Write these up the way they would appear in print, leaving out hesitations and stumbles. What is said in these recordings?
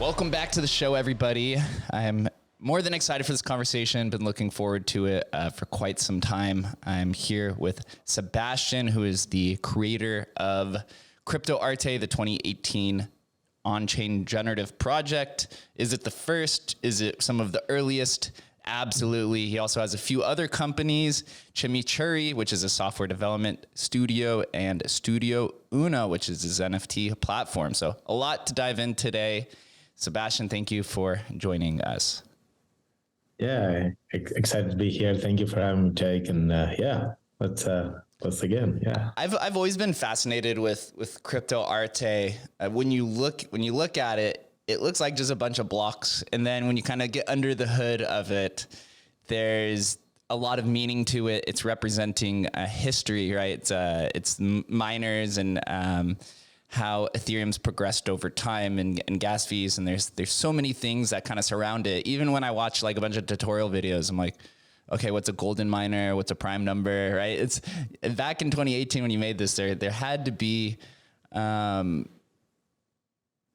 Welcome back to the show, everybody. I'm more than excited for this conversation. Been looking forward to it for quite some time. I'm here with Sebastian, who is the creator of Cryptoarte, the 2018 on-chain generative project. Is it the first? Is it some of the earliest? Absolutely. He also has a few other companies, Chimichurri, which is a software development studio, and Studio Uno, which is his NFT platform. So a lot to dive in today. Sebastian, thank you for joining us. Yeah, excited to be here. Thank you for having me, Jake. And let's again. Yeah, I've always been fascinated with Cryptoarte. When you look at it, it looks like just a bunch of blocks, and then when you kind of get under the hood of it, there's a lot of meaning to it. It's representing a history, right? It's miners and how Ethereum's progressed over time and gas fees. And there's so many things that kind of surround it. Even when I watch like a bunch of tutorial videos, I'm like, okay, what's a golden miner? What's a prime number, right? It's back in 2018 when you made this, there had to be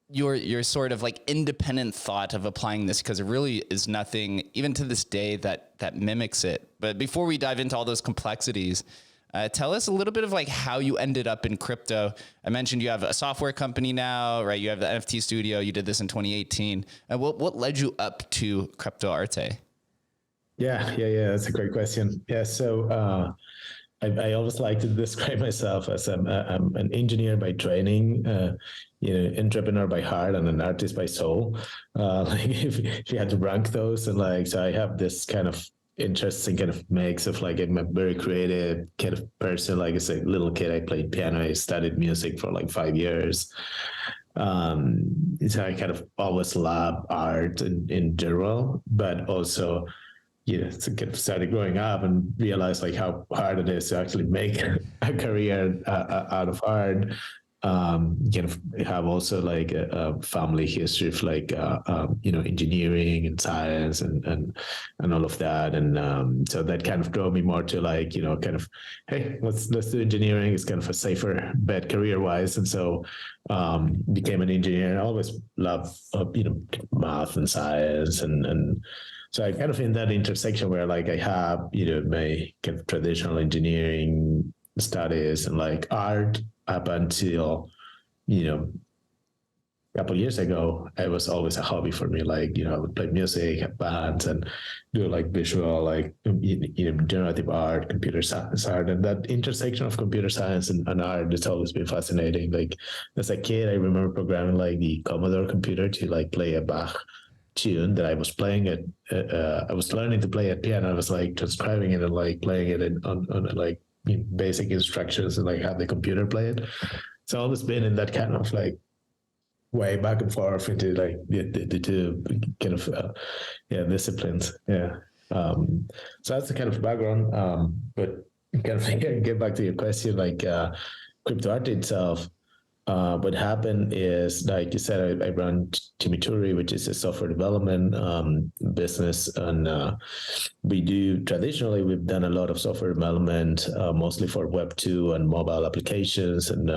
your sort of like independent thought of applying this, because it really is nothing, even to this day, that mimics it. But before we dive into all those complexities, tell us a little bit of like how you ended up in crypto. I mentioned you have a software company now, right? You have the NFT studio. You did this in 2018. What led you up to Cryptoarte? Yeah. That's a great question. Yeah. So I always like to describe myself as I'm an engineer by training, entrepreneur by heart, and an artist by soul. Like if you had to rank those, and like, so I have this kind of interesting kind of mix of like, I'm a very creative kind of person. Like as a little kid, I played piano. I studied music for like 5 years. So I kind of always love art in general, but also, so kind of started growing up and realized like how hard it is to actually make a career out of art. Kind of have also like a family history of like engineering and science and all of that, and so that kind of drove me more to like kind of, hey, let's do engineering. It's kind of a safer bet career wise, and so became an engineer. I always loved math and science and so I kind of in that intersection where like I have my kind of traditional engineering studies and like art up until a couple of years ago. It was always a hobby for me. Like I would play music, have bands, and do like visual, like generative art, computer science art, and that intersection of computer science and art has always been fascinating. Like as a kid, I remember programming like the Commodore computer to like play a Bach tune that I was playing it. I was learning to play at piano. I was like transcribing it and like playing it on like basic instructions and like have the computer play it. So I've always been in that kind of like way back and forth into like the two kind of disciplines. Yeah. So that's the kind of background. But kind of get back to your question, like Cryptoarte itself. What happened is, like you said, I run Chimichurri, which is a software development business, and we've done a lot of software development, mostly for Web 2 and mobile applications, and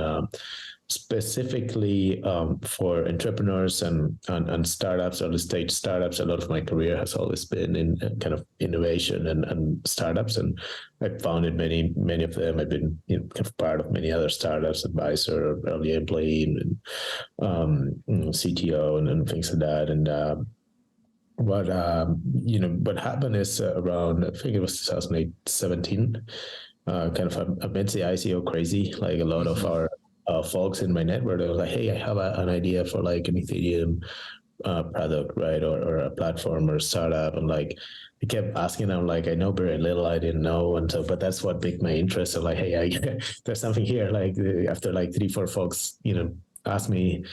specifically for entrepreneurs and startups, early stage startups. A lot of my career has always been in kind of innovation and startups, and I've founded many of them. I've been kind of part of many other startups, advisor, early employee, and CTO, and things like that. And what happened is around, I think it was 2017, kind of amidst the ICO crazy, like a lot of our folks in my network, they were like, hey, I have an idea for like an Ethereum product, right? Or a platform or a startup. And like, I kept asking them, like, I know very little, I didn't know. And so, but that's what piqued my interest. So like, hey, there's something here. Like after like 3-4 folks, asked me.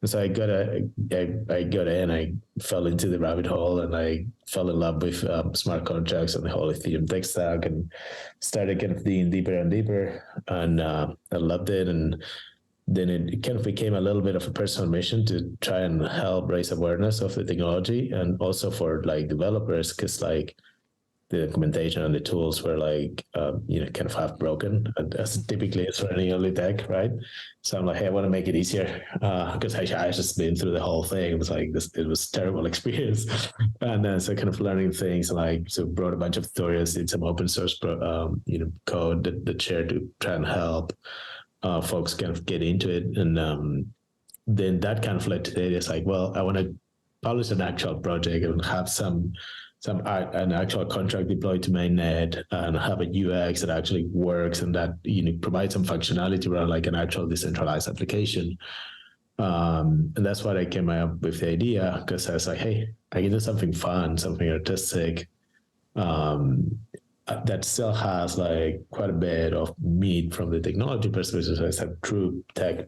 And so I got in, I fell into the rabbit hole, and I fell in love with smart contracts and the whole Ethereum tech stack, and started kind of digging deeper and deeper, and I loved it. And then it kind of became a little bit of a personal mission to try and help raise awareness of the technology, and also for like developers, because like the documentation and the tools were like, kind of half broken, and as typically is for any early tech, right? So I'm like, hey, I want to make it easier, because I just been through the whole thing. It was like this, it was a terrible experience. And then so kind of learning things, like, so brought a bunch of tutorials, did some open source, code that shared to try and help folks kind of get into it. And then that kind of led to it. It's like, well, I want to publish an actual project and have some an actual contract deployed to mainnet, and have a UX that actually works and that provides some functionality around like an actual decentralized application. And that's why I came up with the idea, because I was like, hey, I can do something fun, something artistic, that still has like quite a bit of meat from the technology perspective. So it's a true tech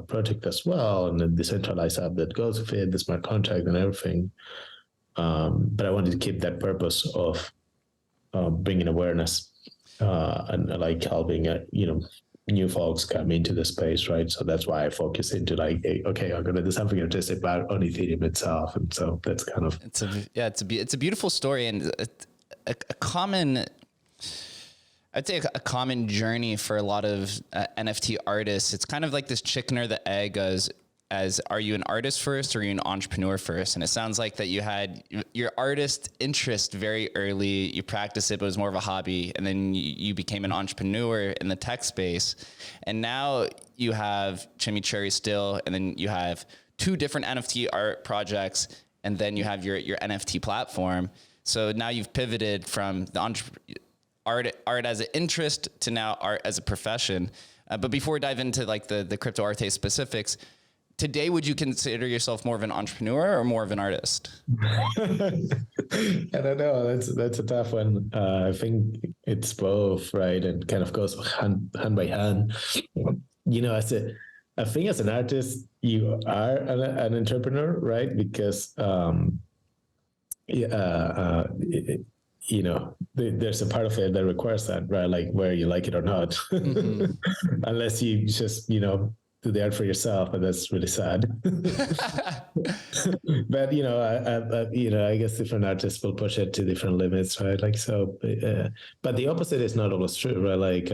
project as well, and a decentralized app that goes with it, the smart contract and everything. But I wanted to keep that purpose of bringing awareness and like helping new folks come into the space, right? So that's why I focus into like, okay, I'm going to do something artistic about on Ethereum itself, and so that's kind of it's a beautiful story, and a common. I'd say a common journey for a lot of NFT artists. It's kind of like this chicken or the egg, as are you an artist first or are you an entrepreneur first? And it sounds like that you had your artist interest very early. You practiced it, but it was more of a hobby. And then you became an entrepreneur in the tech space. And now you have Chimichurri still, and then you have 2 different NFT art projects, and then you have your NFT platform. So now you've pivoted from the art as an interest to now art as a profession. But before we dive into like the Cryptoarte specifics, today, would you consider yourself more of an entrepreneur or more of an artist? I don't know. That's a tough one. I think it's both, right? And kind of goes hand by hand. I think as an artist, you are an entrepreneur, right? Because there's a part of it that requires that, right? Like where you like it or not, mm-hmm. Unless you just, do the art for yourself, and that's really sad. But, I guess different artists will push it to different limits, right? Like, so, but the opposite is not always true, right? Like,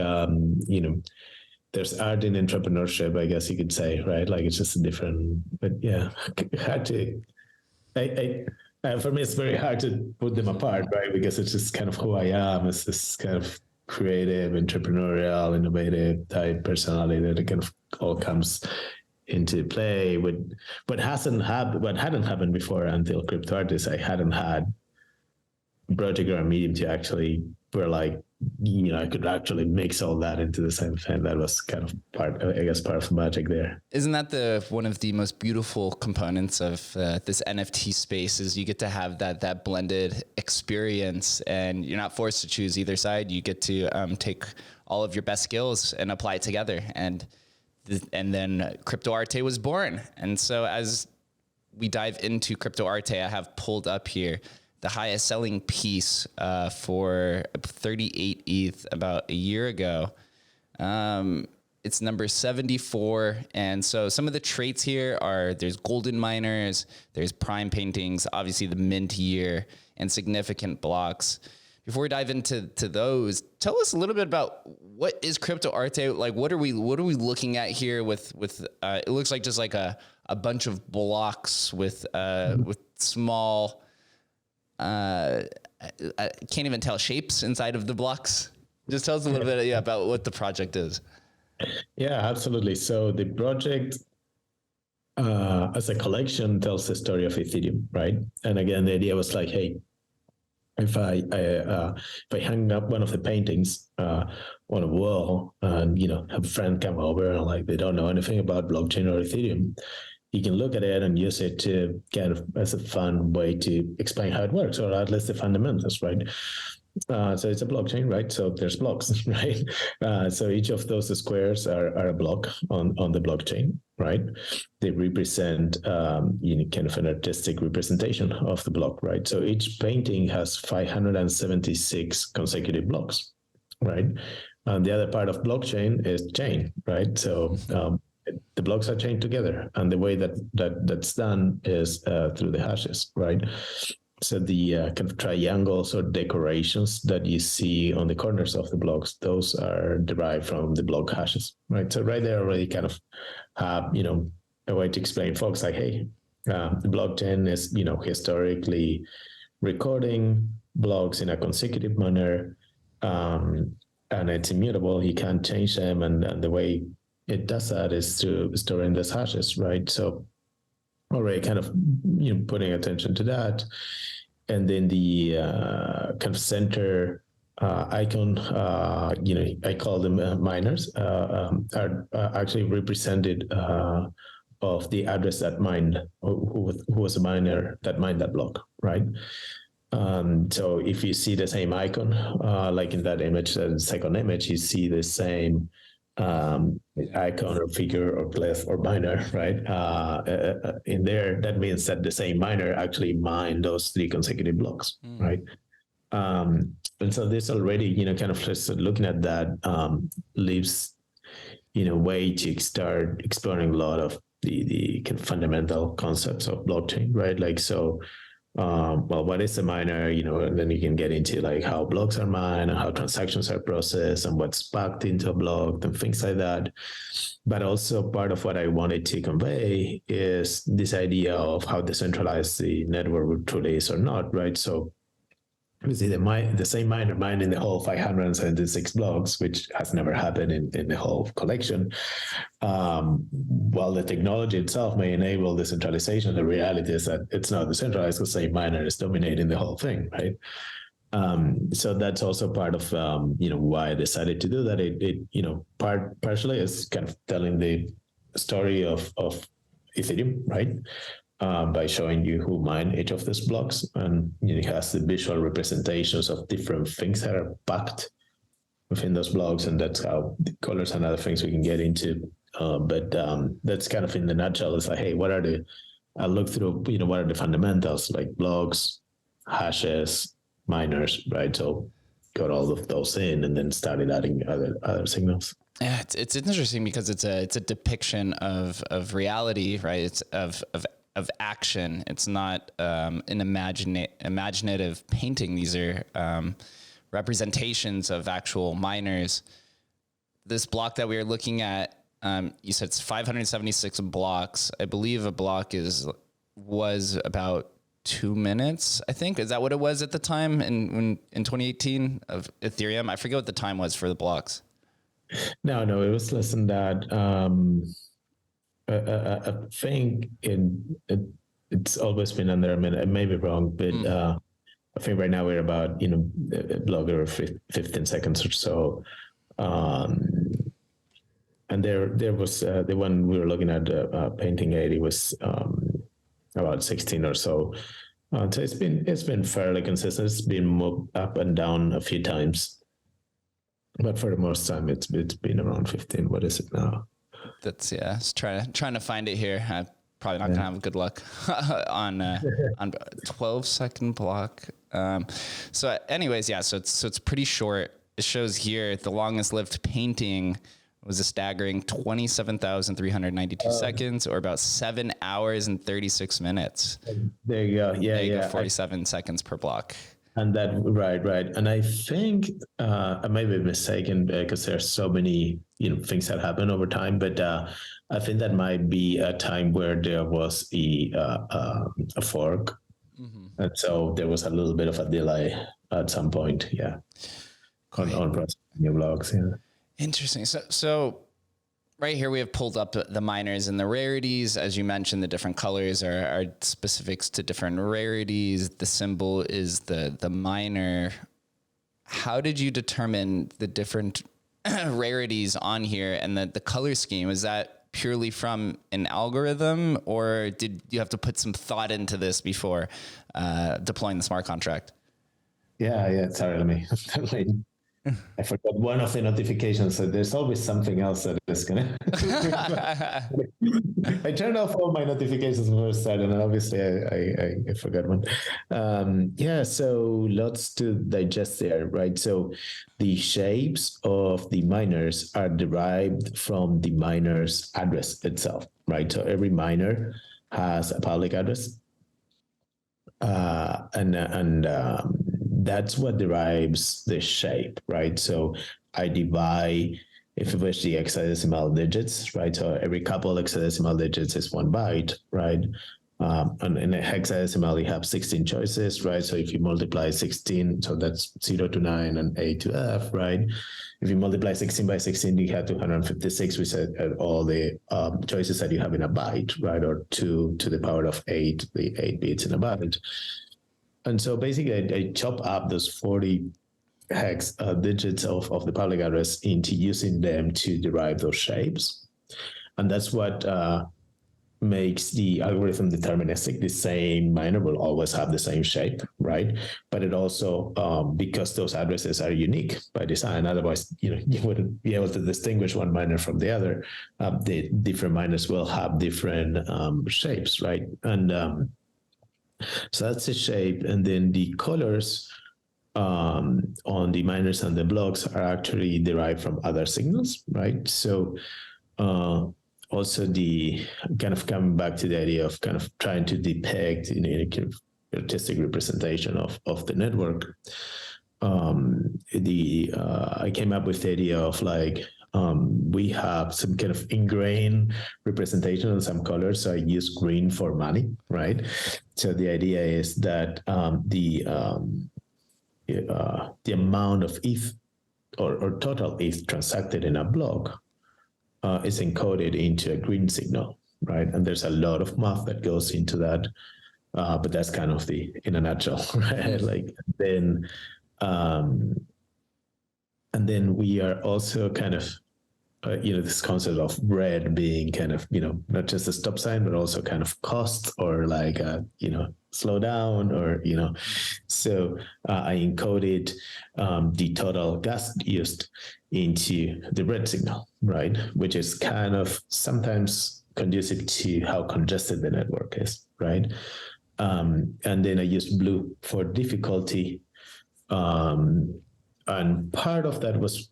there's art in entrepreneurship, I guess you could say, right? Like it's just a different, but yeah, hard to, for me, it's very hard to put them apart, right? Because it's just kind of who I am. It's this kind of creative, entrepreneurial, innovative type personality that kind of all comes into play. What hadn't happened before until Cryptoarte, I hadn't had a project or a medium to actually where like, I could actually mix all that into the same thing. That was kind of part of the magic there. Isn't that one of the most beautiful components of this NFT space is you get to have that blended experience, and you're not forced to choose either side. You get to take all of your best skills and apply it together. And then Cryptoarte was born. And so as we dive into Cryptoarte, I have pulled up here the highest selling piece for 38 ETH about a year ago. It's number 74. And so some of the traits here are there's golden miners, there's prime paintings, obviously the mint year, and significant blocks. Before we dive into those, tell us a little bit about what is Cryptoarte? Like, what are we looking at here with it looks like just like a bunch of blocks with small, I can't even tell shapes inside of the blocks. Just tell us a little bit about what the project is. Yeah, absolutely. So the project as a collection tells the story of Ethereum, right? And again, the idea was like, hey, if I hang up one of the paintings on a wall and, have a friend come over and like they don't know anything about blockchain or Ethereum, you can look at it and use it to kind of as a fun way to explain how it works, or at least the fundamentals, right? So it's a blockchain, right? So there's blocks, right? So each of those squares are a block on the blockchain, right? They represent kind of an artistic representation of the block, right? So each painting has 576 consecutive blocks, right? And the other part of blockchain is chain, right? So the blocks are chained together, and the way that's done is through the hashes, right? So the kind of triangles or decorations that you see on the corners of the blocks, those are derived from the block hashes, right? So right there already kind of have, a way to explain folks like, hey, the blockchain is, historically recording blocks in a consecutive manner, and it's immutable. You can't change them. And the way it does that is through storing these hashes, right? So already kind of, putting attention to that. And then the kind of center icon, I call them miners, are actually represented of the address that mined, who was a miner that mined that block, right? So if you see the same icon, like in that image, the second image, you see the same icon or figure or glyph or miner, right? In there, that means that the same miner actually mined those 3 consecutive blocks, right? And so this already, kind of just looking at that leaves, way to start exploring a lot of the kind of fundamental concepts of blockchain, right? Like, so, well, what is a miner? And then you can get into like how blocks are mined and how transactions are processed and what's packed into a block and things like that. But also part of what I wanted to convey is this idea of how decentralized the network truly is or not, right? So we see the same miner mining the whole 576 blocks, which has never happened in the whole collection. While the technology itself may enable decentralization, the reality is that it's not decentralized because the same miner is dominating the whole thing, right? So that's also part of why I decided to do that. It partially is kind of telling the story of Ethereum, right? By showing you who mined each of these blocks, and it has the visual representations of different things that are packed within those blocks, and that's how the colors and other things we can get into. But that's kind of in the nutshell. It's like, hey, I look through, what are the fundamentals, like blocks, hashes, miners, right? So got all of those in, and then started adding other signals. Yeah, it's interesting because it's a depiction of reality, right? It's of action. It's not an imaginative painting. These are representations of actual miners. This block that we are looking at, you said it's 576 blocks. I believe a block was about 2 minutes, I think. Is that what it was at the time in 2018 of Ethereum? I forget what the time was for the blocks. No, it was less than that. I think it's always been under a minute. I may be wrong, but I think right now we're about, a block over 15 seconds or so. And there was the one we were looking at, painting 80 was about 16 or so. So it's been fairly consistent. It's been moved up and down a few times, but for the most time, it's been around 15. What is it now? That's it's trying to find it here. I'm probably not gonna have good luck on 12-second block. So anyways, so it's pretty short. It shows here the longest lived painting was a staggering 27,392 seconds, or about 7 hours and 36 minutes. There you go. Yeah. 47 seconds per block. And that, right. And I think I may be mistaken because there's so many, things that happen over time, but I think that might be a time where there was a fork. Mm-hmm. And so there was a little bit of a delay at some point. Yeah. On processing new blocks. Yeah. Interesting. So right here we have pulled up the miners and the rarities. As you mentioned, the different colors are specifics to different rarities. The symbol is the miner. How did you determine the different rarities on here and the color scheme? Was that purely from an algorithm, or did you have to put some thought into this before deploying the smart contract? Yeah. Sorry, let me I forgot one of the notifications. So there's always something else that is gonna. I turned off all my notifications before I started, and obviously I forgot one. So lots to digest there, right? So the shapes of the miners are derived from the miner's address itself, right? So every miner has a public address. And that's what derives the shape, right? So I divide, if you wish, the hexadecimal digits, right? So every couple hexadecimal digits is 1 byte, right? And in a hexadecimal, you have 16 choices, right? So if you multiply 16, so that's 0 to 9 and A to F, right? If you multiply 16 by 16, you have 256, which are all the choices that you have in a byte, right? Or 2 to the power of 8, the 8 bits in a byte. And so basically, I chop up those 40 hex digits of the public address into using them to derive those shapes. And that's what makes the algorithm deterministic. The same miner will always have the same shape, right? But it also, because those addresses are unique by design, otherwise, you wouldn't be able to distinguish one miner from the other. The different miners will have different shapes, right? And so that's the shape. And then the colors on the miners and the blocks are actually derived from other signals, right? So also the kind of coming back to the idea of kind of trying to depict in a kind of artistic representation of the network. I came up with the idea of like, we have some kind of ingrained representation on some colors. So I use green for money, right? So the idea is that the amount of ETH or total ETH transacted in a block is encoded into a green signal, right? And there's a lot of math that goes into that, but that's kind of in a nutshell, right? Like then, and then we are also kind of, this concept of red being kind of, not just a stop sign, but also kind of cost or like, slow down or, so I encoded the total gas used into the red signal, right? Which is kind of sometimes conducive to how congested the network is, right? And then I used blue for difficulty. And part of that was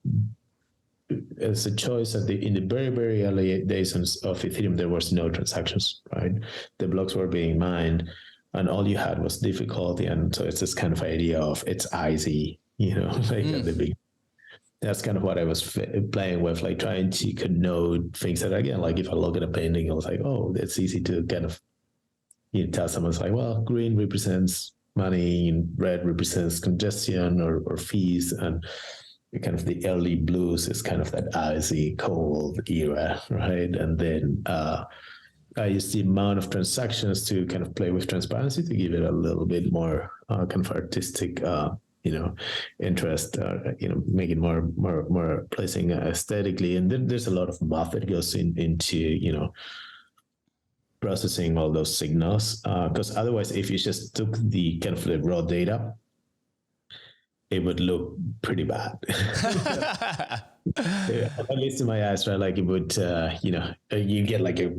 as a choice in the very, very early days of Ethereum, there was no transactions, right? The blocks were being mined and all you had was difficulty. And so it's this kind of idea of it's easy, like at the beginning. That's kind of what I was playing with, like trying to connote things that, again, like if I look at a painting, I was like, oh, it's easy to kind of, tell someone, it's like, well, green represents money and red represents congestion or fees. And kind of the early blues is kind of that icy, cold era, right? And then I use the amount of transactions to kind of play with transparency to give it a little bit more kind of artistic, interest, make it more pleasing aesthetically. And then there's a lot of math that goes into, processing all those signals. Because otherwise, if you just took the kind of the raw data, it would look pretty bad. Yeah, at least in my eyes, right? Like it would, you get like a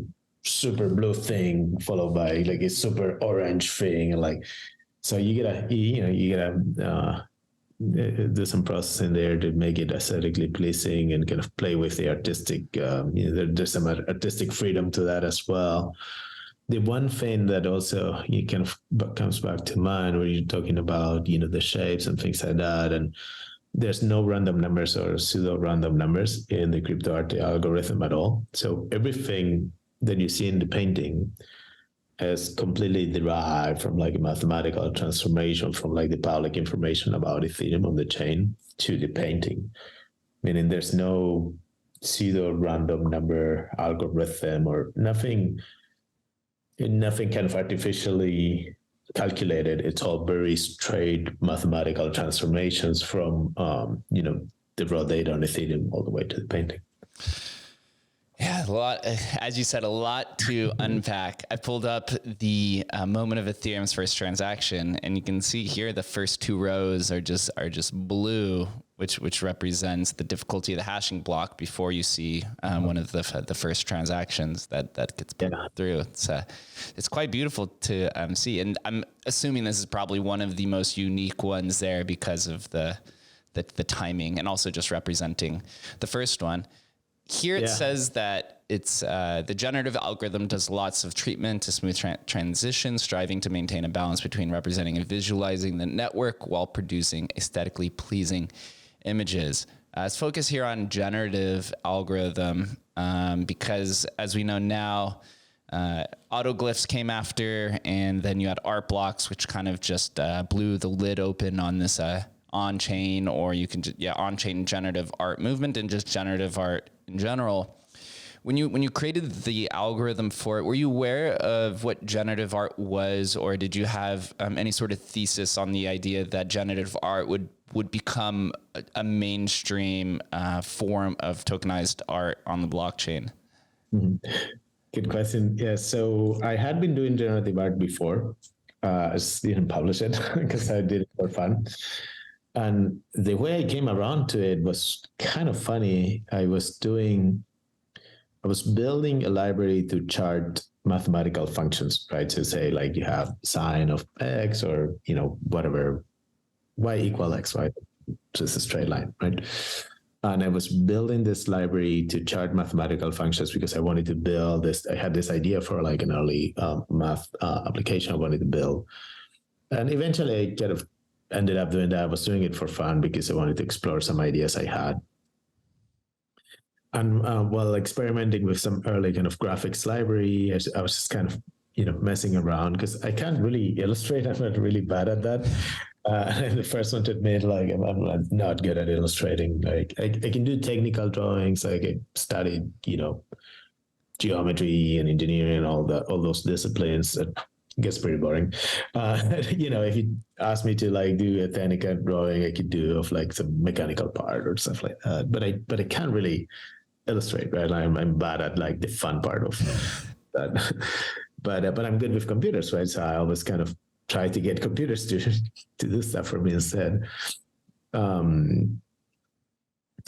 super blue thing followed by like a super orange thing, and like, so you gotta do some processing there to make it aesthetically pleasing and kind of play with the artistic. There's some artistic freedom to that as well. The one thing that also kind of comes back to mind where you're talking about, the shapes and things like that, and there's no random numbers or pseudo random numbers in the Cryptoarte algorithm at all. So everything that you see in the painting is completely derived from like a mathematical transformation from like the public information about Ethereum on the chain to the painting, meaning there's no pseudo random number algorithm or nothing kind of artificially calculated. It's all very straight mathematical transformations from, the raw data on Ethereum all the way to the painting. Yeah, a lot, as you said, a lot to unpack. I pulled up the moment of Ethereum's first transaction, and you can see here the first two rows are just blue, which represents the difficulty of the hashing block before you see one of the first transactions that gets put through. It's quite beautiful to see, and I'm assuming this is probably one of the most unique ones there because of the timing and also just representing the first one. Here it says that it's the generative algorithm does lots of treatment to smooth transitions, striving to maintain a balance between representing and visualizing the network while producing aesthetically pleasing images. Let's focus here on generative algorithm because, as we know now, autoglyphs came after, and then you had art blocks, which kind of just blew the lid open on this on-chain, or you can on-chain generative art movement and just generative art in general. When you created the algorithm for it, were you aware of what generative art was, or did you have any sort of thesis on the idea that generative art would become a mainstream form of tokenized art on the blockchain? Mm-hmm. Good question. Yeah, so I had been doing generative art before. I just didn't publish it because I did it for fun. And the way I came around to it was kind of funny. I was building a library to chart mathematical functions, right? So say like you have sine of x, or, whatever, y equal x, right? Just a straight line, right? And I was building this library to chart mathematical functions because I wanted to build this. I had this idea for like an early math application I wanted to build. And eventually I kind of ended up doing that. I was doing it for fun because I wanted to explore some ideas I had. And while experimenting with some early kind of graphics library, I was just kind of, messing around because I can't really illustrate. I'm not really bad at that. I'm the first one to admit, like, I'm not good at illustrating. Like, I can do technical drawings. Like, I studied, geometry and engineering and all those disciplines. That gets pretty boring. If you ask me to like do a technical drawing, I could do of like some mechanical part or stuff like that. But I can't really illustrate, right? I'm bad at like the fun part of that. But I'm good with computers, right? So I always kind of try to get computers to do stuff for me instead. So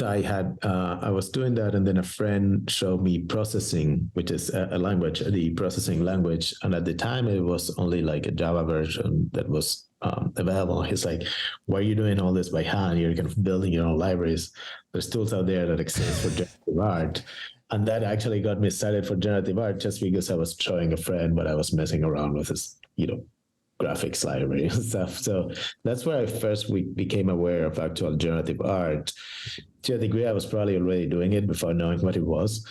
I was doing that, and then a friend showed me processing, which is a language, the processing language. And at the time, it was only like a Java version that was available. He's like, "Why are you doing all this by hand? You're kind of building your own libraries. There's tools out there that exist for generative art." And that actually got me started for generative art, just because I was showing a friend what I was messing around with this, graphics library and stuff. So that's where I first became aware of actual generative art. To a degree, I was probably already doing it before knowing what it was.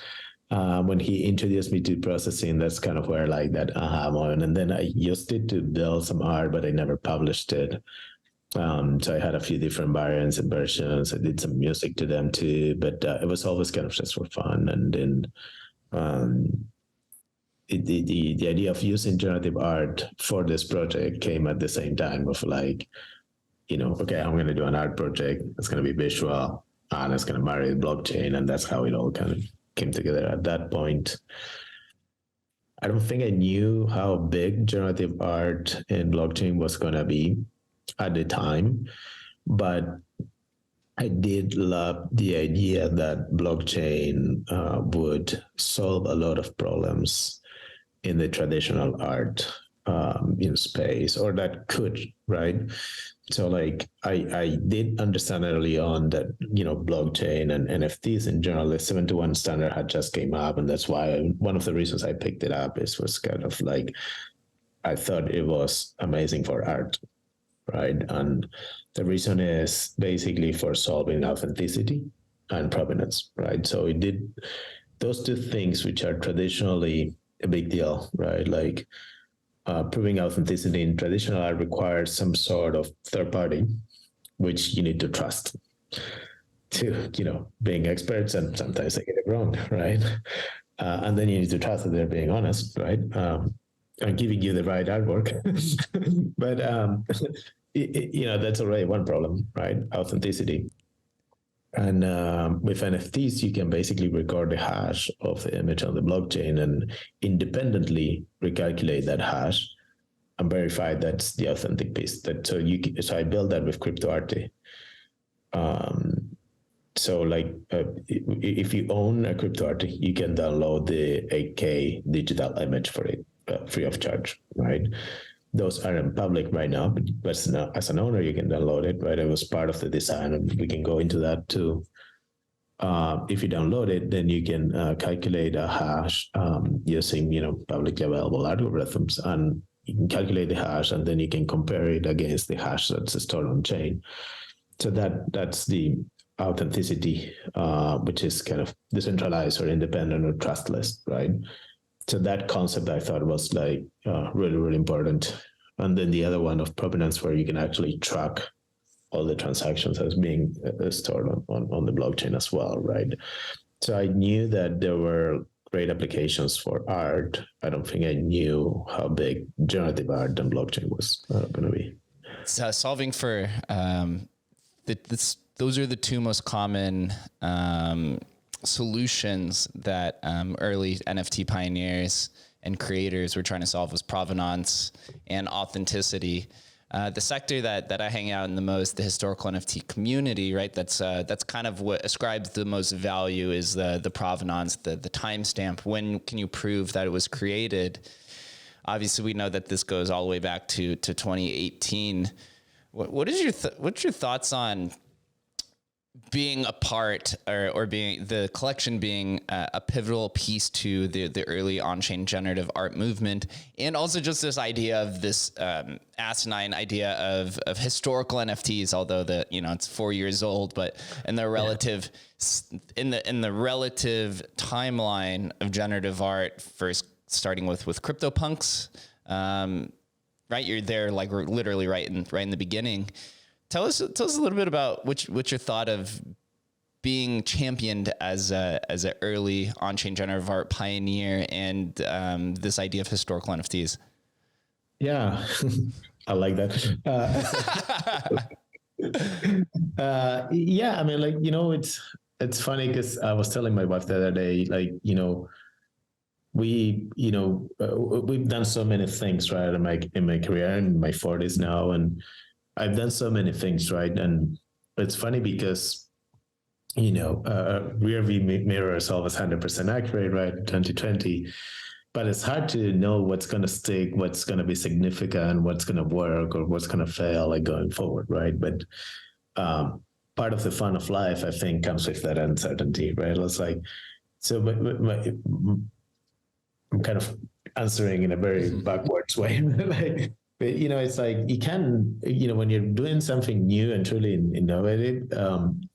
When he introduced me to processing, that's kind of where like that aha moment. And then I used it to build some art, but I never published it. So I had a few different variants and versions. I did some music to them too, but it was always kind of just for fun. And then the idea of using generative art for this project came at the same time of like, okay, I'm going to do an art project. It's going to be visual, and it's going to marry the blockchain. And that's how it all kind of came together. At that point, I don't think I knew how big generative art and blockchain was going to be at the time, but I did love the idea that blockchain would solve a lot of problems in the traditional art space, or that could, right? So like I did understand early on that, blockchain and NFTs in general, the 721 standard had just came up. And that's why one of the reasons I picked it up was kind of like, I thought it was amazing for art, right? And the reason is basically for solving authenticity and provenance, right? So it did those two things, which are traditionally a big deal, right? Like proving authenticity in traditional art requires some sort of third party, which you need to trust to, being experts, and sometimes they get it wrong, right? And then you need to trust that they're being honest, right? And giving you the right artwork. But, that's already one problem, right? Authenticity. And with NFTs, you can basically record the hash of the image on the blockchain and independently recalculate that hash and verify that's the authentic piece. So I built that with Cryptoarte. So like if you own a Cryptoarte, you can download the 8K digital image for it free of charge, right? Those aren't public right now, but as an owner, you can download it, right? It was part of the design, and we can go into that too. if you download it, then you can calculate a hash using publicly available algorithms, and you can calculate the hash, and then you can compare it against the hash that's stored on chain. So that's the authenticity, which is kind of decentralized or independent or trustless, right? So that concept I thought was like really, really important. And then the other one of provenance, where you can actually track all the transactions as being stored on the blockchain as well, right? So I knew that there were great applications for art. I don't think I knew how big generative art and blockchain was going to be. So solving for those are the two most common solutions that early NFT pioneers and creators were trying to solve, was provenance and authenticity. The sector that I hang out in the most, the historical NFT community, right? That's kind of what ascribes the most value, is the provenance, the timestamp. When can you prove that it was created? Obviously, we know that this goes all the way back to 2018. What's your thoughts on being a part, or being the collection being a pivotal piece to the early on-chain generative art movement, and also just this idea of this asinine idea of historical NFTs, although it's 4 years old, but in the relative in the relative timeline of generative art, first starting with CryptoPunks, right? You're there like literally right in the beginning. Tell us a little bit about what's your thought of being championed as an early on-chain generative art pioneer, and this idea of historical NFTs. Yeah, I like that. Yeah, I mean, it's funny because I was telling my wife the other day, we've done so many things, right? In my career, in my 40s now, and I've done so many things, right? And it's funny because, rear view mirror is always 100% accurate, right? 2020, but it's hard to know what's going to stick, what's going to be significant, what's going to work, or what's going to fail, like going forward, right? But part of the fun of life, I think, comes with that uncertainty, right? It's like, so I'm kind of answering in a very backwards way, like. But, it's like you can, when you're doing something new and truly innovative,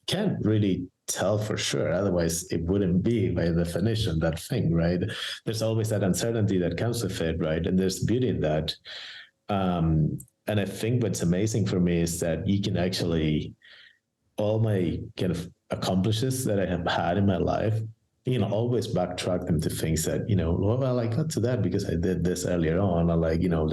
can't really tell for sure. Otherwise, it wouldn't be, by definition, that thing, right? There's always that uncertainty that comes with it, right? And there's beauty in that. And I think what's amazing for me is that you can actually, all my kind of accomplishes that I have had in my life, always backtrack them to things that, well, I got to that because I did this earlier on. Or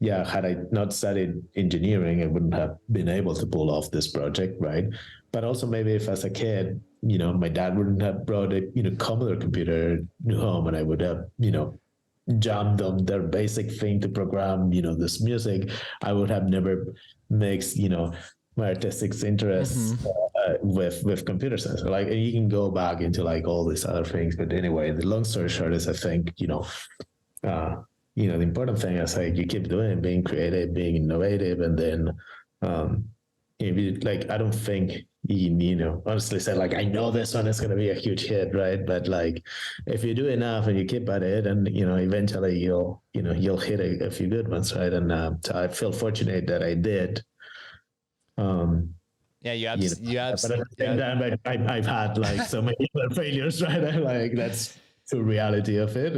yeah, had I not studied engineering, I wouldn't have been able to pull off this project, right? But also maybe if as a kid, my dad wouldn't have brought a, Commodore computer home, and I would have, jammed on their basic thing to program, this music, I would have never mixed, my artistic interests with computer science. Like, you can go back into like all these other things, but anyway, the long story short is, I think, the important thing is like you keep doing it, being creative, being innovative, and then if you, like, I don't think you honestly say like, I know this one is going to be a huge hit, right? But like, if you do enough and you keep at it, and eventually you'll hit a few good ones, right? And so I feel fortunate that I did. Yeah, you have. But at the same time, I've had like so many other failures, right? Like, that's the reality of it.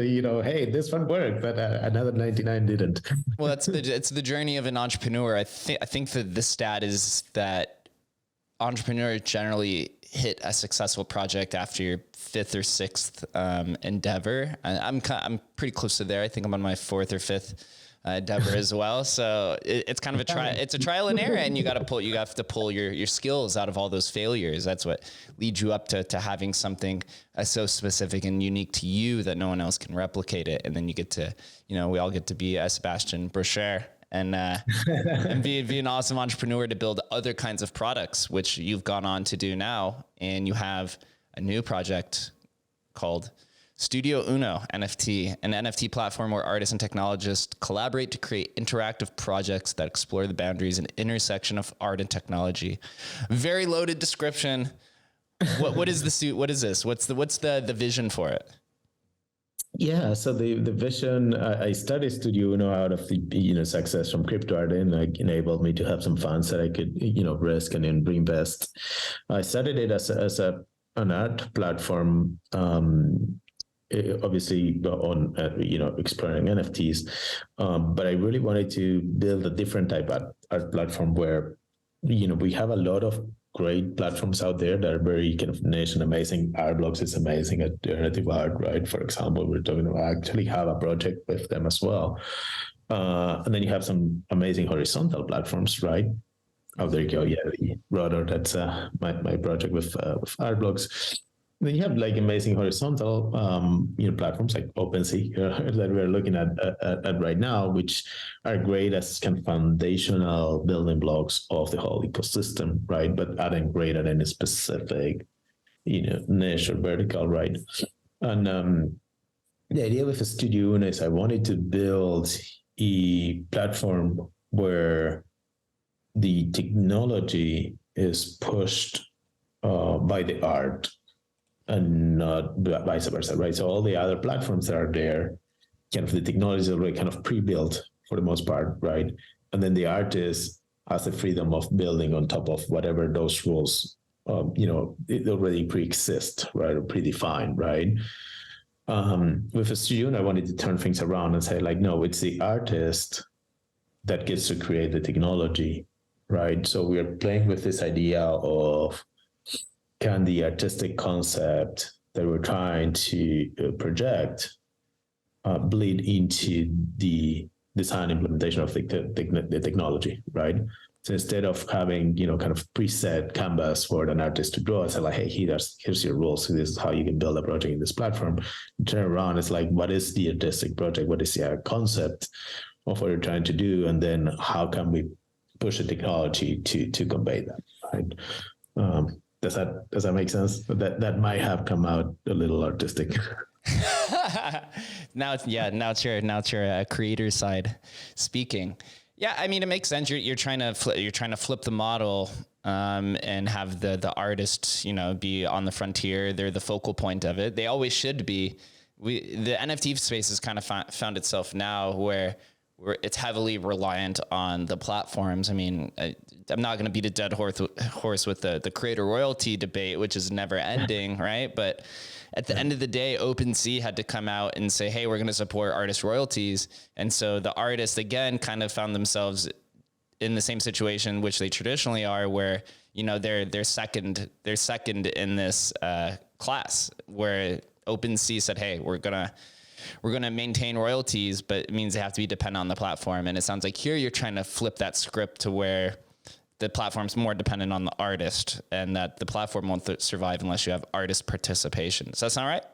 Hey, this one worked, but another 99 didn't. Well, it's the journey of an entrepreneur. I think that the stat is that entrepreneurs generally hit a successful project after your fifth or sixth endeavor. I'm pretty close to there. I think I'm on my fourth or fifth endeavor as well. So it's kind of it's a trial and error, and you have to pull your skills out of all those failures. That's what leads you up to having something so specific and unique to you that no one else can replicate it. And then you get to, we all get to be Sebastian Brocher and be an awesome entrepreneur to build other kinds of products, which you've gone on to do now. And you have a new project called Studio Uno NFT, an NFT platform where artists and technologists collaborate to create interactive projects that explore the boundaries and intersection of art and technology. Very loaded description. What is the suit? What is this? What's the vision for it? Yeah, so the vision, I started Studio Uno out of the success from Cryptoarte, and like enabled me to have some funds that I could risk and then reinvest. I started it as an art platform, obviously on exploring NFTs, but I really wanted to build a different type of art platform where we have a lot of great platforms out there that are very kind of niche and amazing. Artblocks is amazing at generative art, right? For example, we're talking about, I actually have a project with them as well. And then you have some amazing horizontal platforms, right? Oh, there you go. Yeah, the Rotor, that's my project with Artblocks. Then you have like amazing horizontal platforms like OpenSea that we're looking at right now, which are great as kind of foundational building blocks of the whole ecosystem, right? But aren't great at any specific niche or vertical, right? And the idea with the Studio Uno is I wanted to build a platform where the technology is pushed by the art and not vice versa, right? So all the other platforms that are there, kind of the technology is already kind of pre-built for the most part, right? And then the artist has the freedom of building on top of whatever those rules, it already pre-exist, right, or predefined, right? With a studio, I wanted to turn things around and say, like, no, it's the artist that gets to create the technology, right? So we are playing with this idea of, can the artistic concept that we're trying to project bleed into the design implementation of the technology, right? So instead of having, kind of preset canvas for an artist to draw, it's like, hey, here's your rules. So this is how you can build a project in this platform. You turn around, it's like, what is the artistic project? What is the concept of what you're trying to do? And then how can we push the technology to convey that, right? Does that make sense? That might have come out a little artistic. Now it's your creator side speaking. Yeah, I mean, it makes sense. You're trying to flip the model and have the artists, be on the frontier. They're the focal point of it. They always should be. The NFT space has kind of found itself now where it's heavily reliant on the platforms. I mean, I'm not going to beat a dead horse with the creator royalty debate, which is never ending, right? But at the end of the day, OpenSea had to come out and say, hey, we're going to support artist royalties. And so the artists, again, kind of found themselves in the same situation, which they traditionally are, where, they're second in this class, where OpenSea said, hey, we're going to maintain royalties, but it means they have to be dependent on the platform. And it sounds like here you're trying to flip that script to where the platform's more dependent on the artist, and that the platform won't survive unless you have artist participation. Does that sound right?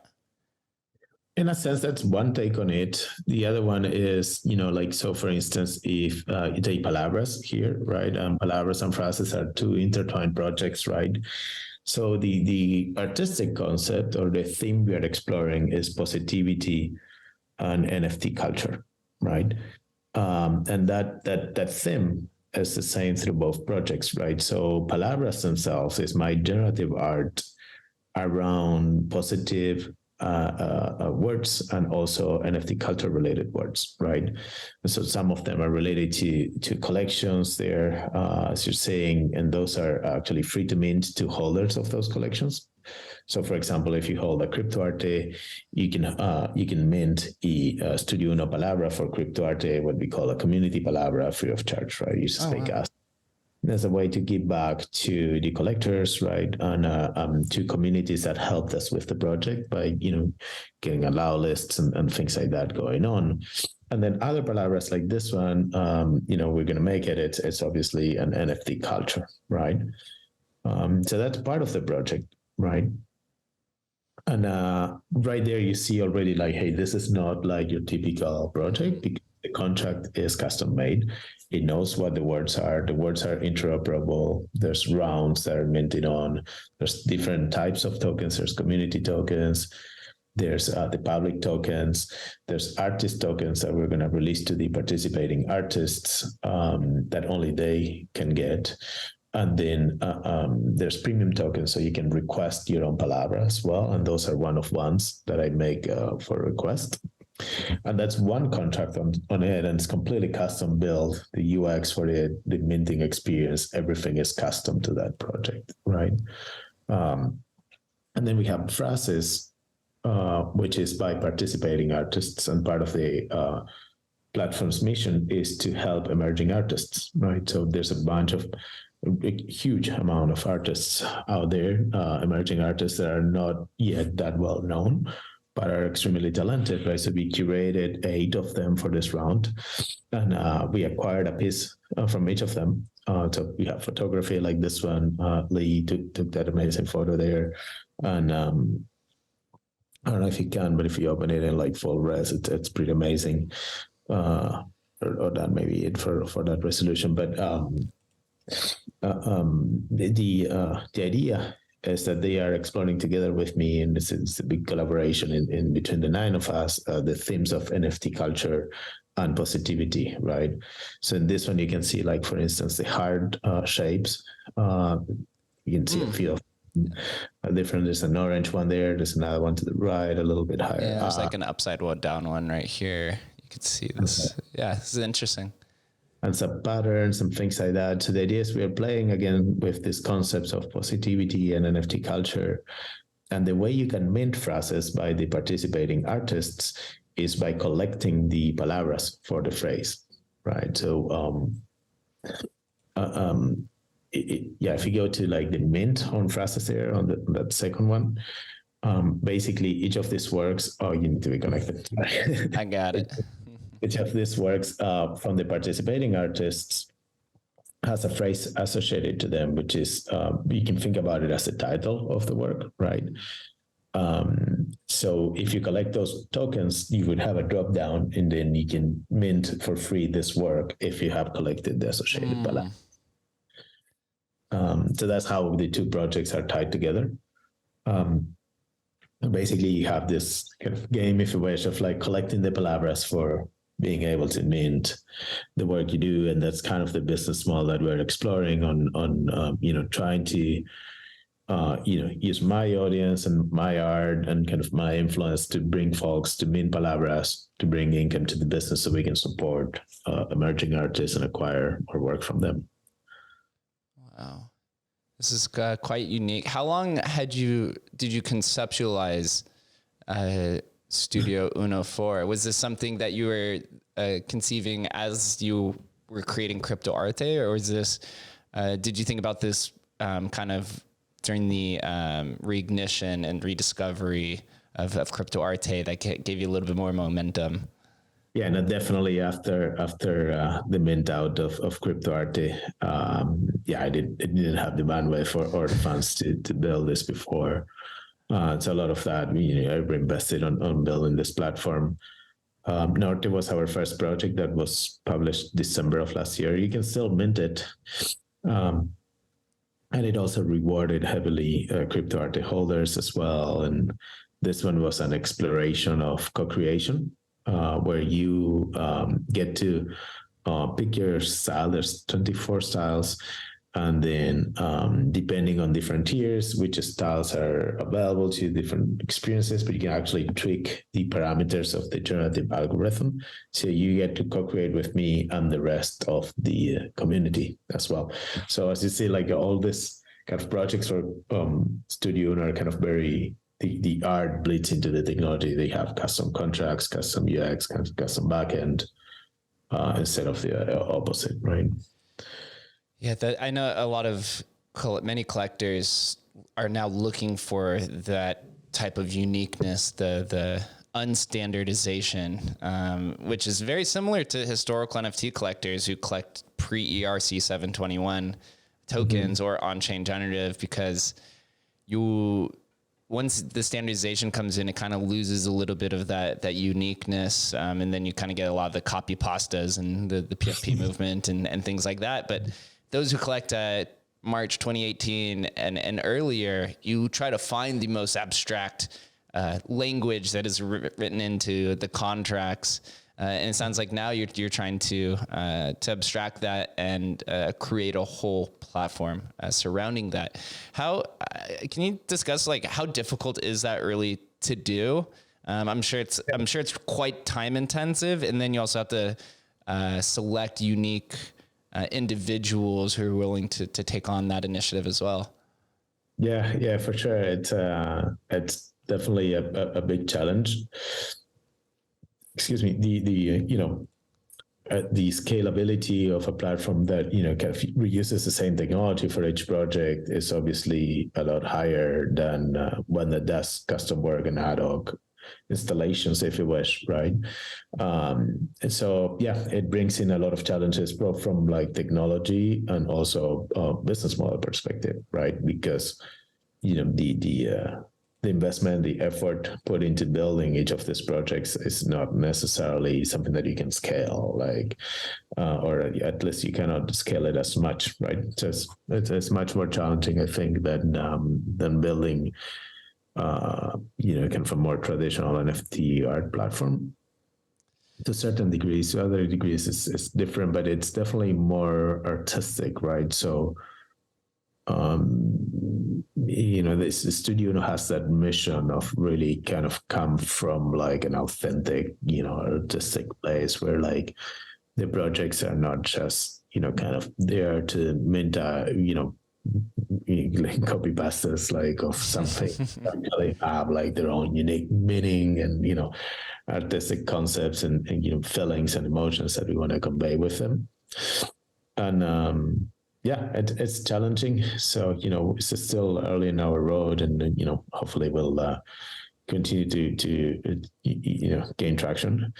In a sense, that's one take on it. The other one is, so for instance, if you take Palabras here, right? Palabras and Frases are two intertwined projects, right? So the artistic concept or the theme we are exploring is positivity and NFT culture, right? And that theme is the same through both projects, right? So Palabras themselves is my generative art around positive words and also NFT culture related words, right? And so some of them are related to collections there, as you're saying, and those are actually free to mint to holders of those collections. So, for example, if you hold a Cryptoarte, you can mint a Studio Uno Palabra for Cryptoarte, what we call a community Palabra, free of charge, right? You just pay gas. There's a way to give back to the collectors, right, and to communities that helped us with the project by, getting allow lists and things like that going on. And then other palabras like this one, we're going to make it. It's obviously an NFT culture, right? So that's part of the project, right? And right there, you see already like, hey, this is not like your typical project because the contract is custom made. It knows what the words are. The words are interoperable. There's rounds that are minted on. There's different types of tokens. There's community tokens. There's the public tokens. There's artist tokens that we're going to release to the participating artists that only they can get. And then there's premium tokens, so you can request your own Palabra as well. And those are one of ones that I make for request. And that's one contract on it, and it's completely custom built. The UX for it, the minting experience, everything is custom to that project, right? And then we have Phrases, which is by participating artists, and part of the platform's mission is to help emerging artists, right? So there's a huge amount of artists out there, emerging artists that are not yet that well known, but are extremely talented, right? So we curated 8 of them for this round, and we acquired a piece from each of them. So we have photography like this one. Lee took that amazing photo there, and I don't know if you can, but if you open it in like full res, it's pretty amazing. Or that may be it for that resolution. But the idea is that they are exploring together with me, and this is a big collaboration in between the 9 of us, the themes of NFT culture and positivity, right? So in this one, you can see, like, for instance, the hard shapes. You can see a few of different. There's an orange one there. There's another one to the right, a little bit higher. Yeah, there's like an upside down one right here. You could see this. Okay. Yeah, this is interesting. And some patterns and things like that. So the idea is we are playing again with these concepts of positivity and NFT culture. And the way you can mint phrases by the participating artists is by collecting the palabras for the phrase, right? So, if you go to like the mint on phrases there on that second one, basically each of these works, you need to be connected. I got it. Each of these works from the participating artists has a phrase associated to them, which is, you can think about it as the title of the work, right? So if you collect those tokens, you would have a drop down, and then you can mint for free this work if you have collected the associated palabra. So that's how the 2 projects are tied together. Basically, you have this kind of game, if you wish, of like collecting the palabras for being able to mint the work you do, and that's kind of the business model that we're exploring on trying to use my audience and my art and kind of my influence to bring folks to mint palabras, to bring income to the business, so we can support emerging artists and acquire more work from them. Wow, this is quite unique. How long did you conceptualize Studio Uno for? Was this something that you were conceiving as you were creating Cryptoarte, or was this? Did you think about this kind of during the reignition and rediscovery of Cryptoarte that gave you a little bit more momentum? Yeah, no, definitely after the mint out of Cryptoarte, I didn't have the bandwidth or the funds to build this before. So a lot of that, I invested on building this platform. Norte was our first project that was published December of last year. You can still mint it. And it also rewarded heavily Cryptoarte holders as well. And this one was an exploration of co-creation, where you get to pick your style. There's 24 styles. And then depending on different tiers, which styles are available to different experiences, but you can actually tweak the parameters of the generative algorithm. So you get to co-create with me and the rest of the community as well. So as you see, like all this kind of projects for Studio are kind of very, the art bleeds into the technology. They have custom contracts, custom UX, custom backend, instead of the opposite, right? Yeah, I know a lot of many collectors are now looking for that type of uniqueness, the unstandardization, which is very similar to historical NFT collectors who collect pre-ERC 721 tokens or on-chain generative, because once the standardization comes in, it kind of loses a little bit of that uniqueness, and then you kind of get a lot of the copy pastas and the PFP movement and things like that. But those who collect March 2018 and earlier, you try to find the most abstract language that is written into the contracts And it sounds like now you're trying to abstract that and create a whole platform surrounding that. How can you discuss like how difficult is that really to do? I'm sure it's quite time intensive, and then you also have to select unique individuals who are willing to take on that initiative as well. Yeah, for sure. It's definitely a big challenge. Excuse me. The scalability of a platform that kind of reuses the same technology for each project is obviously a lot higher than one that does custom work and ad hoc installations, if you wish, right? And so it brings in a lot of challenges both from like technology and also business model perspective, right? Because the investment, the effort put into building each of these projects is not necessarily something that you can scale, like, or at least you cannot scale it as much, right? So it's much more challenging, I think, than building, kind of a more traditional NFT art platform. To certain degrees, to other degrees, it's different, but it's definitely more artistic, right? So, this studio has that mission of really kind of come from like an authentic, artistic place where like the projects are not just, kind of there to mint, like copy pastas like of something. They have like their own unique meaning and, artistic concepts and feelings and emotions that we want to convey with them. And, it's challenging. So, it's still early in our road, and hopefully we'll continue to gain traction.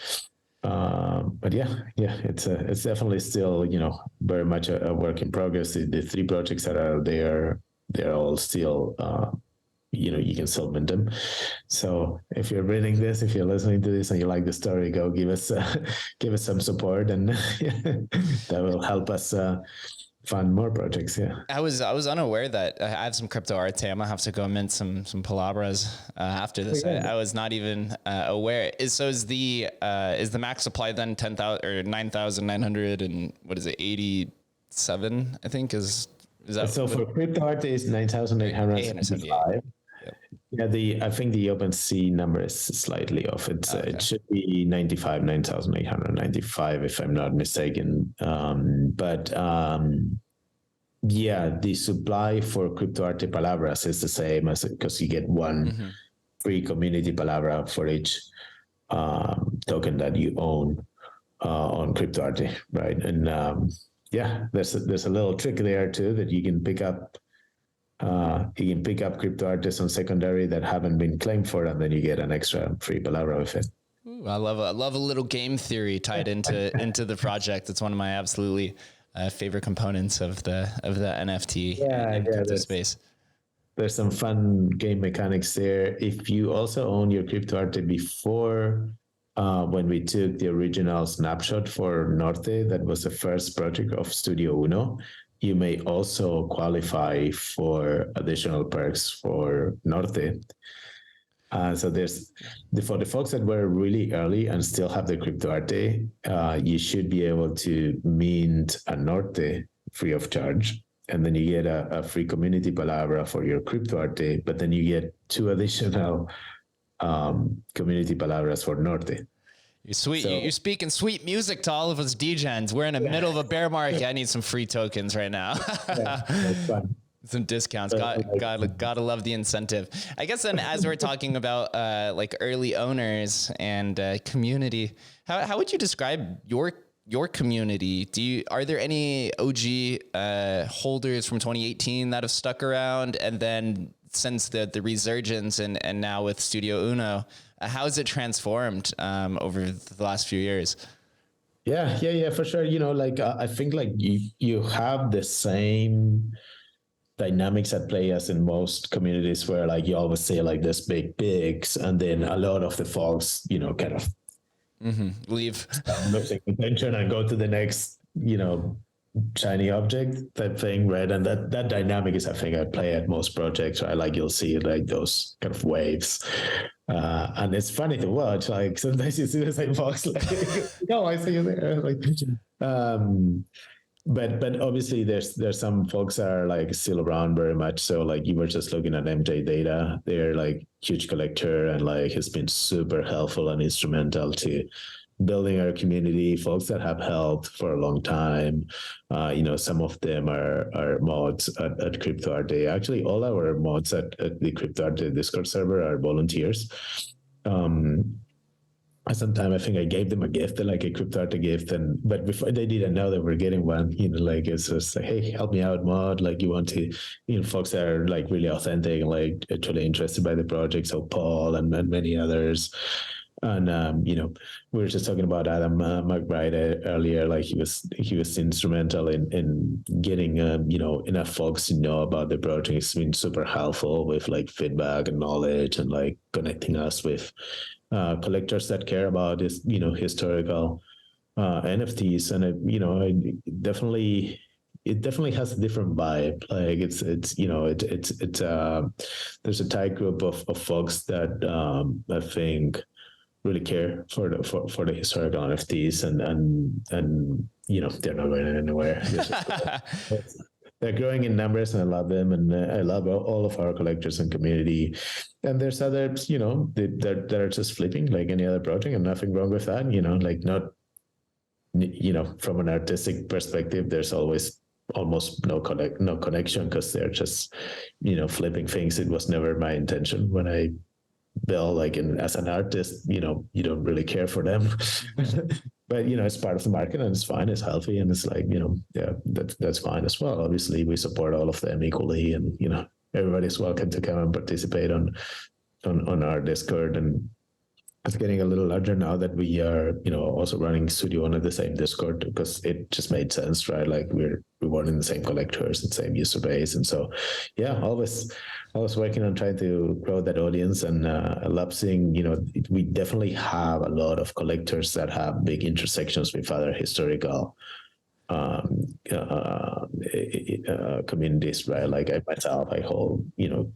But it's definitely still very much a work in progress. The three projects that are there, they're all still you can still mint them. So if you're reading this, if you're listening to this and you like the story, go give us some support, and that will help us fund more projects. Yeah, I was unaware that I have some Cryptoarte. I'm gonna have to go mint some palabras after this. I was not even aware. Is the max supply then 10,000 or 9,900 and what is it, 87? I think is that so for Cryptoarte is 9,875. Yeah, I think the OpenSea number is slightly off. It should be 9,895 if I'm not mistaken. But the supply for Cryptoarte palabras is the same as because you get one free community palabra for each token that you own on Cryptoarte, right? And there's a little trick there too that you can pick up. You can pick up Cryptoartes on secondary that haven't been claimed for, and then you get an extra free palabra with it. Ooh, I love a little game theory tied into the project. It's one of my absolutely favorite components of the NFT crypto space. There's some fun game mechanics there. If you also own your Cryptoarte before when we took the original snapshot for Norte, that was the first project of Studio Uno, you may also qualify for additional perks for Norte. So for the folks that were really early and still have the Cryptoarte, you should be able to mint a Norte free of charge. And then you get a free community palabra for your Cryptoarte, but then you get 2 additional community palabras for Norte. You're sweet. So, you're speaking sweet music to all of us degens. We're in the middle of a bear market. I need some free tokens right now. That's fun. Some discounts. Gotta love the incentive. I guess then, as we're talking about like early owners and community, how would you describe your community? Are there any OG holders from 2018 that have stuck around, and then since the resurgence and now with Studio Uno? How has it transformed over the last few years? Yeah, for sure. I think like you have the same dynamics at play as in most communities where like you always say like this big pigs, and then a lot of the folks, kind of leave losing attention and go to the next, shiny object type thing, right? And that dynamic is, I think, at play at most projects, right? Like you'll see like those kind of waves. And it's funny to watch. Like sometimes you see the same box, like, oh, I see you there. Like, but obviously there's some folks that are like still around very much. So like you were just looking at MJ Data, they're like huge collector and like has been super helpful and instrumental to building our community, folks that have helped for a long time. Some of them are mods at Cryptoarte. Actually, all our mods at the Cryptoarte Discord server are volunteers. Sometime I think I gave them a gift, like a Cryptoarte gift, but before they didn't know they were getting one, like it's just like, hey, help me out, mod. Like you want to, folks that are like really authentic and like truly interested by the project. So Paul and many others. And we were just talking about Adam McBride earlier. Like he was instrumental in getting enough folks to know about the project. It's been super helpful with like feedback and knowledge and like connecting us with collectors that care about this historical NFTs. And it definitely has a different vibe. Like it's there's a tight group of folks that I think really care for the historical NFTs and they're not going anywhere. They're growing in numbers and I love them, and I love all of our collectors and community. And there's others, that are just flipping like any other project, and nothing wrong with that. Like not, from an artistic perspective, there's always almost no connection because they're just, flipping things. It was never my intention when I build, like, as an artist, you don't really care for them. But it's part of the market and it's fine, it's healthy, and it's like, that's fine as well. Obviously we support all of them equally, and everybody's welcome to come and participate on our Discord. And it's getting a little larger now that we are also running Studio One at the same Discord, because it just made sense, right? Like we're rewarding the same collectors and same user base. And so always working on trying to grow that audience. And I love seeing, we definitely have a lot of collectors that have big intersections with other historical communities, right? Like I myself, I hold,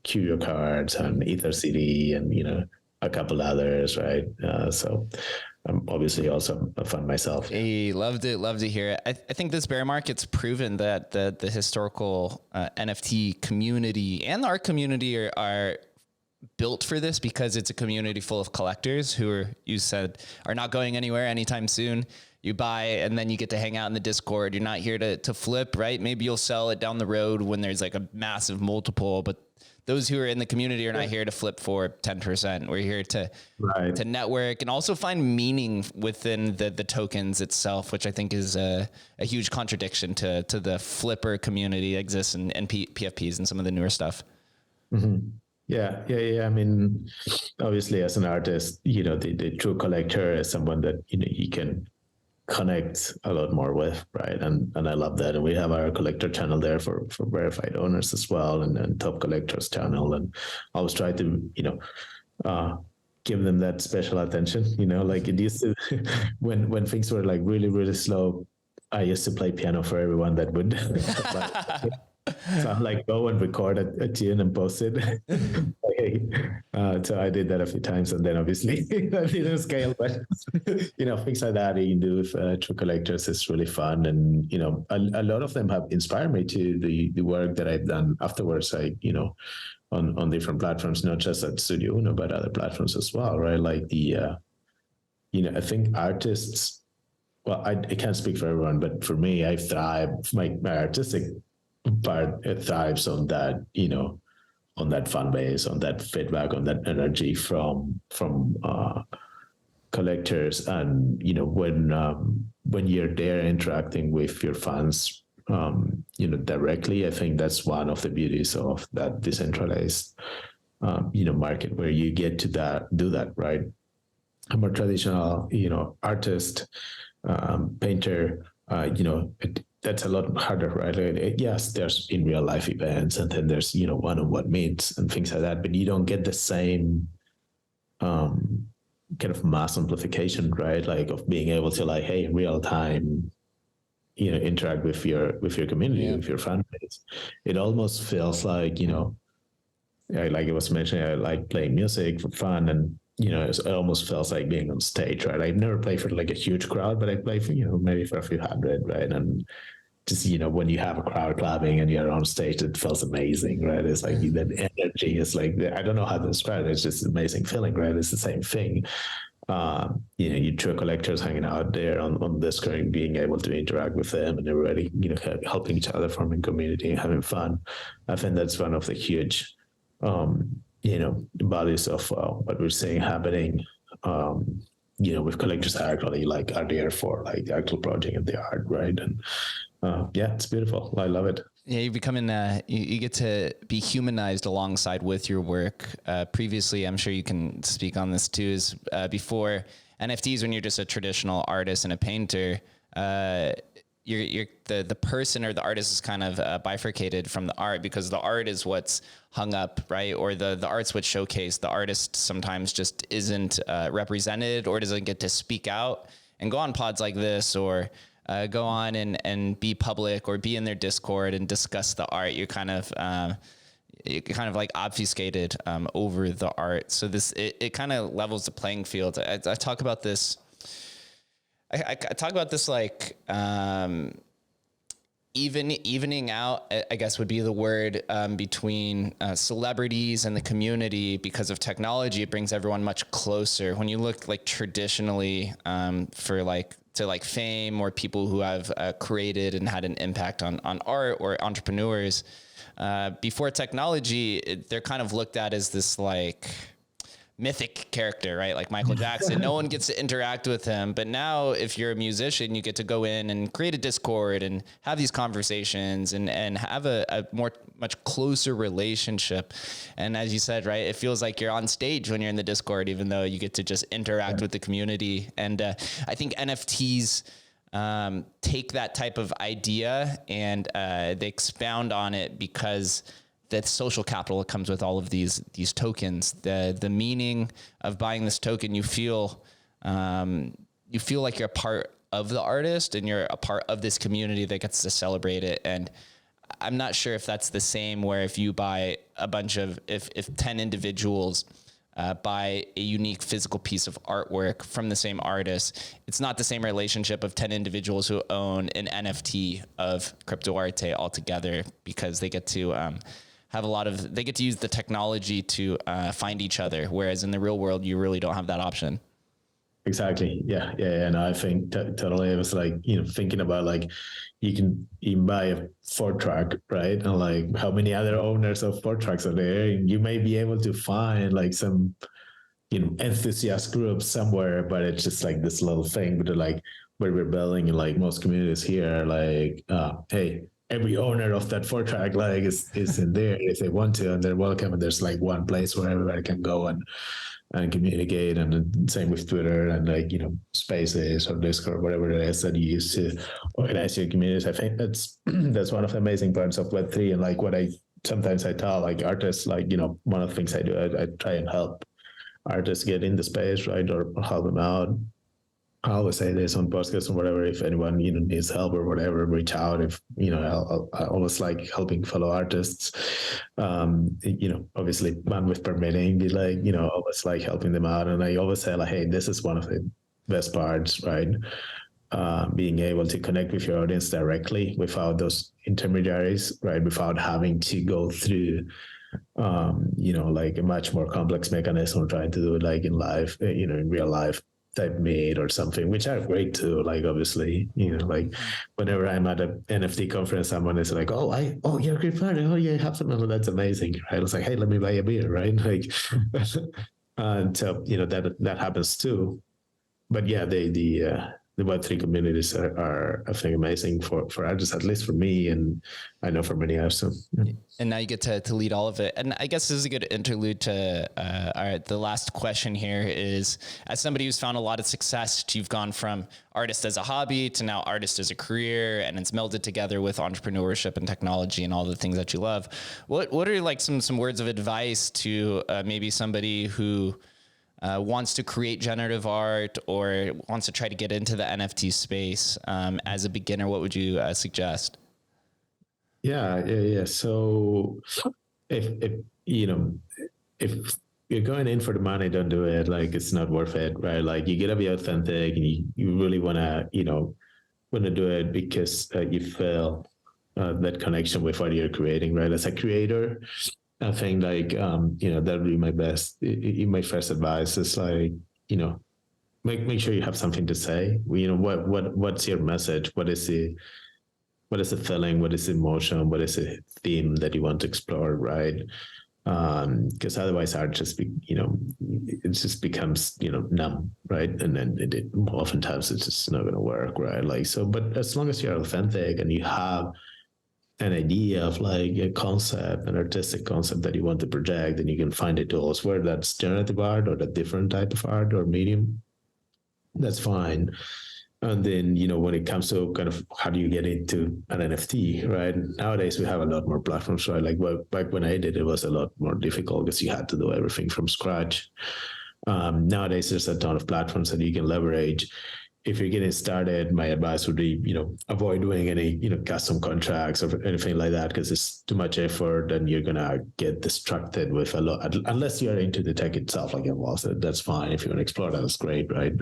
Curio Cards and Ether City and, a couple others, right? So I'm obviously also a fan myself. Hey, loved it. Love to hear it. I think this bear market's proven that the historical NFT community and our community are built for this, because it's a community full of collectors who are not going anywhere anytime soon. You buy and then you get to hang out in the Discord. You're not here to flip, right? Maybe you'll sell it down the road when there's like a massive multiple, but those who are in the community are not here to flip for 10%. We're here to network and also find meaning within the tokens itself, which I think is a huge contradiction to the flipper community that exists in PFPs and some of the newer stuff. Mm-hmm. Yeah. I mean, obviously as an artist, the true collector is someone that, you can connect a lot more with, right? And I love that. And we have our collector channel there for verified owners as well, and top collectors channel. And I always try to, give them that special attention, like it used to, when things were like really, really slow, I used to play piano for everyone that would. So I'm like, go and record a tune and post it. So I did that a few times, and then obviously that didn't scale, but things like that you can do with true collectors is really fun. And a lot of them have inspired me to the work that I've done afterwards. On different platforms, not just at Studio Uno, but other platforms as well, right? Like I think artists. Well, I can't speak for everyone, but for me, I thrive. My artistic part, it thrives on that, on that fan base, on that feedback, on that energy from collectors. And when you're there interacting with your fans directly, I think that's one of the beauties of that decentralized market, where you get to do that, right? A more traditional artist, painter, that's a lot harder, right? Yes, there's in real life events, and then there's one-on-one meets and things like that, but you don't get the same kind of mass amplification, right? Like of being able to, like, hey, real time, interact with your community, Yeah. with your fan base. It almost feels like, like I was mentioning, I like playing music for fun, and it almost feels like being on stage, right? I've never played for like a huge crowd, but I play for maybe for a few hundred, right? And just when you have a crowd clapping and you're on stage, it feels amazing, right? It's like that energy is like, I don't know how to describe it. It's just an amazing feeling, right? It's the same thing. You true collectors hanging out there on the screen, being able to interact with them and everybody, helping each other, forming community and having fun. I think that's one of the huge, values of what we're seeing happening. With collectors that actually like are there for like the actual project and the art, right? And yeah, it's beautiful. I love it. Yeah, you're becoming, you get to be humanized alongside with your work. Previously, I'm sure you can speak on this too, is before NFTs, when you're just a traditional artist and a painter, you're the person or the artist is kind of bifurcated from the art, because the art is what's hung up, right? Or the art's what's showcased. The artist sometimes just isn't represented or doesn't get to speak out and go on pods like this, or go on and be public or be in their Discord and discuss the art. You're kind of like obfuscated over the art. So it kind of levels the playing field. I talk about this. I talk about this like evening out, I guess would be the word, between celebrities and the community. Because of technology, it brings everyone much closer. When you look like traditionally to fame, or people who have created and had an impact on art, or entrepreneurs, before technology, they're kind of looked at as this like mythic character, right? Like Michael Jackson. No one gets to interact with him. But now if you're a musician, you get to go in and create a Discord and have these conversations and have a much closer relationship. And as you said, right, it feels like you're on stage when you're in the Discord, even though you get to just interact with the community. And I think NFTs take that type of idea and they expound on it, because that social capital that comes with all of these tokens, the meaning of buying this token, you feel like you're a part of the artist and you're a part of this community that gets to celebrate it. And I'm not sure if that's the same where if you buy if 10 individuals buy a unique physical piece of artwork from the same artist, it's not the same relationship of 10 individuals who own an NFT of Cryptoarte altogether, because they get to they get to use the technology to find each other. Whereas in the real world, you really don't have that option. Exactly. Yeah. And I think totally, it was like, thinking about like, you can buy a 4-track, right? And like, how many other owners of 4-tracks are there? And you may be able to find like some, enthusiast group somewhere, but it's just like this little thing, but like where we're building in like most communities here, like, hey, every owner of that 4-track like is in there if they want to, and they're welcome. And there's like one place where everybody can go and communicate. And same with Twitter and like, Spaces or Discord, whatever it is that you use to organize your communities. I think that's one of the amazing parts of Web3. And like what I tell like artists, like, one of the things I do, I try and help artists get in the space, right? Or help them out. I always say this on podcasts or whatever, if anyone, needs help or whatever, reach out. If, I always like helping fellow artists, obviously bandwidth permitting, be like, always like helping them out. And I always say like, hey, this is one of the best parts, right? Being able to connect with your audience directly without those intermediaries, right? Without having to go through, like a much more complex mechanism, trying to do it like in live, in real life type meet or something, which are great too. Like obviously, like whenever I'm at an NFT conference, someone is like, you're a great partner. Oh yeah, have some. Oh, that's amazing. Right? I was like, hey, let me buy a beer, right? Like, and so that happens too. But yeah, the Web3 communities are I think amazing for artists, at least for me, and I know for many others. So, yeah. And now you get to lead all of it. And I guess this is a good interlude to the last question here is, as somebody who's found a lot of success, you've gone from artist as a hobby to now artist as a career, and it's melded together with entrepreneurship and technology and all the things that you love. What are like some words of advice to maybe somebody who wants to create generative art or wants to try to get into the NFT space as a beginner, what would you suggest? Yeah. So if you know, if you're going in for the money, don't do it. Like, it's not worth it, right? Like, you gotta be authentic, and you really wanna, wanna do it because you feel that connection with what you're creating, right? As a creator, I think like, that would be my best. My first advice is like, make sure you have something to say. What's your message? What is the feeling? What is the emotion? What is the theme that you want to explore, right? Because otherwise art it just becomes, numb, right? And then oftentimes it's just not going to work, right? Like, so, but as long as you're authentic and you have an idea of like a concept, an artistic concept that you want to project, then you can find the tools, whether that's generative art or a different type of art or medium, that's fine. And then, when it comes to kind of how do you get into an NFT, right? Nowadays, we have a lot more platforms, right? Like, back when I did, it was a lot more difficult because you had to do everything from scratch. Nowadays, there's a ton of platforms that you can leverage. If you're getting started, my advice would be, avoid doing any, custom contracts or anything like that, because it's too much effort and you're going to get distracted with a lot, unless you're into the tech itself, like I was. That's fine. If you want to explore that, that's great, right?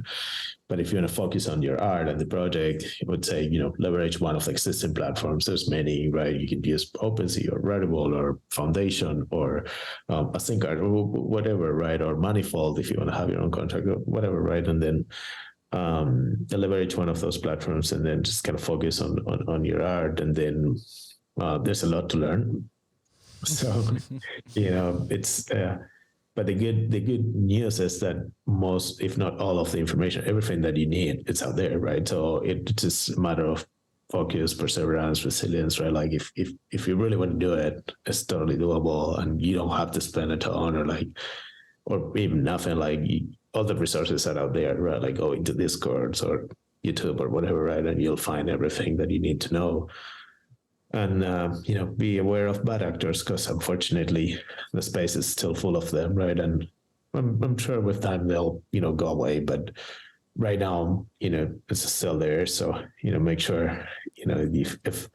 But if you want to focus on your art and the project, I would say, leverage one of the existing platforms. There's many, right? You can use OpenSea or Rarible or Foundation or a sync art or whatever, right? Or Manifold if you want to have your own contract or whatever, right? And then leverage one of those platforms and then just kind of focus on your art. And then there's a lot to learn. So, it's, but the good news is that most, if not all of the information, everything that you need, it's out there, right? So it's just a matter of focus, perseverance, resilience, right? Like, if you really want to do it, it's totally doable, and you don't have to spend a ton or even nothing. Like, all the resources are out there, right? Like, go into Discords or YouTube or whatever, right? And you'll find everything that you need to know. And, be aware of bad actors, because unfortunately the space is still full of them, right? And I'm sure with time they'll, go away, but right now, it's still there. So, make sure, if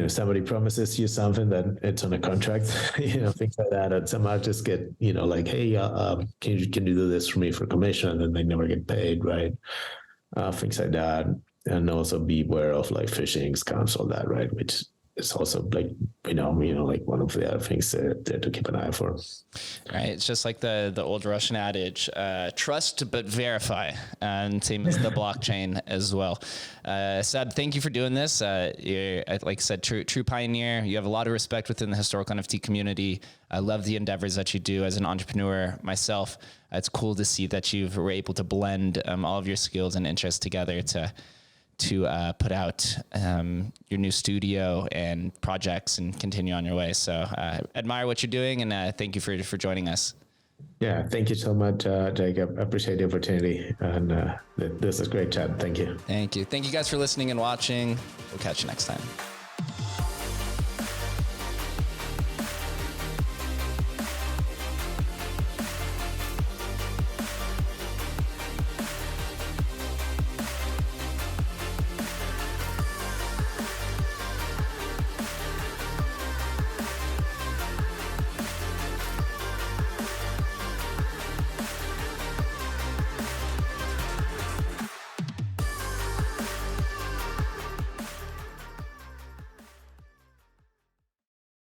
somebody promises you something that it's on a contract, things like that. And some artists get, like, hey, can you do this for me for commission? And they never get paid, right? Things like that. And also be aware of like phishing, scams, all that, right? Which is also like, like one of the other things there to keep an eye for. Right. It's just like the old Russian adage, trust but verify, and same as the blockchain as well. Seb, thank you for doing this. You're, like I said, true pioneer. You have a lot of respect within the historical NFT community. I love the endeavors that you do as an entrepreneur myself. It's cool to see that you were able to blend all of your skills and interests together to put out your new studio and projects and continue on your way. So admire what you're doing, and thank you for joining us. Yeah, thank you so much, Jacob. I appreciate the opportunity, and this is great chat. Thank you. Thank you. Thank you guys for listening and watching. We'll catch you next time.